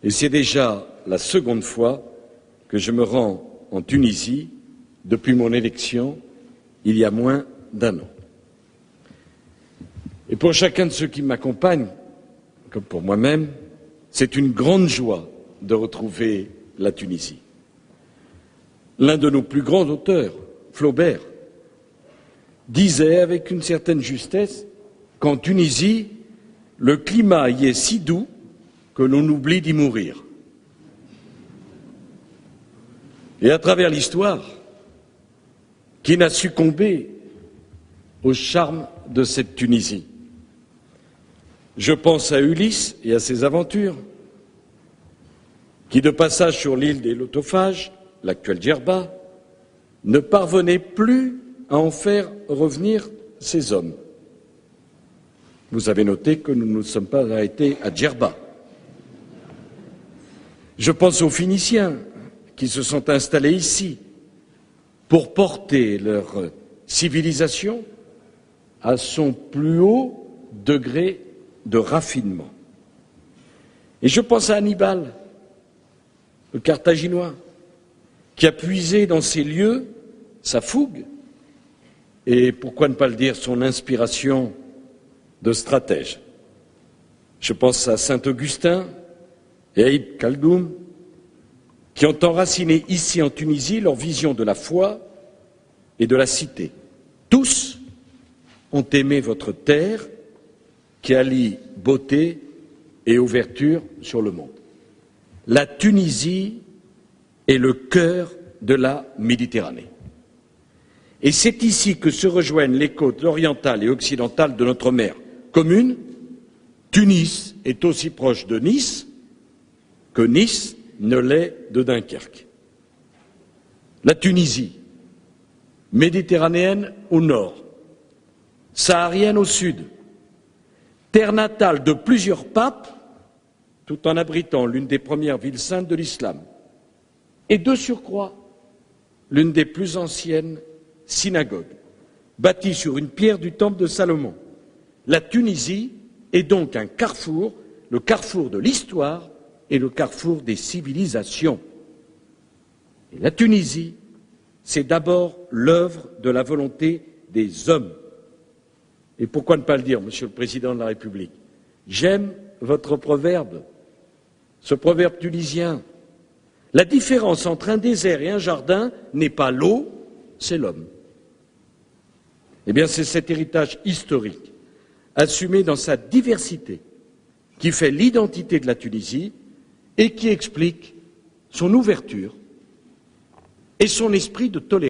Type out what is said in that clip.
Et c'est déjà la seconde fois que je me rends en Tunisie depuis mon élection il y a moins d'un an. Et pour chacun de ceux qui m'accompagnent, comme pour moi-même, c'est une grande joie de retrouver la Tunisie. L'un de nos plus grands auteurs, Flaubert, disait avec une certaine justesse qu'en Tunisie, le climat y est si doux que l'on oublie d'y mourir. Et à travers l'histoire, qui n'a succombé au charme de cette Tunisie? Je pense à Ulysse et à ses aventures, qui, de passage sur l'île des Lotophages, l'actuelle Djerba, ne parvenait plus à en faire revenir ses hommes. Vous avez noté que nous ne nous sommes pas arrêtés à Djerba. Je pense aux Phéniciens qui se sont installés ici pour porter leur civilisation à son plus haut degré de raffinement. Et je pense à Hannibal, le Carthaginois, qui a puisé dans ces lieux sa fougue et, pourquoi ne pas le dire, son inspiration de stratège. Je pense à saint Augustin et à Ibn Khaldoun, qui ont enraciné ici en Tunisie leur vision de la foi et de la cité. Tous ont aimé votre terre qui allie beauté et ouverture sur le monde. La Tunisie est le cœur de la Méditerranée. Et c'est ici que se rejoignent les côtes orientales et occidentales de notre mer commune. Tunis est aussi proche de Nice que Nice ne l'est de Dunkerque. La Tunisie, méditerranéenne au nord, saharienne au sud, terre natale de plusieurs papes, tout en abritant l'une des premières villes saintes de l'islam, et de surcroît, l'une des plus anciennes synagogues, bâtie sur une pierre du temple de Salomon. La Tunisie est donc un carrefour, le carrefour de l'histoire et le carrefour des civilisations. Et la Tunisie, c'est d'abord l'œuvre de la volonté des hommes. Et pourquoi ne pas le dire, Monsieur le Président de la République? J'aime votre proverbe, ce proverbe tunisien. La différence entre un désert et un jardin n'est pas l'eau, c'est l'homme. Eh bien, c'est cet héritage historique, assumé dans sa diversité, qui fait l'identité de la Tunisie et qui explique son ouverture et son esprit de tolérance.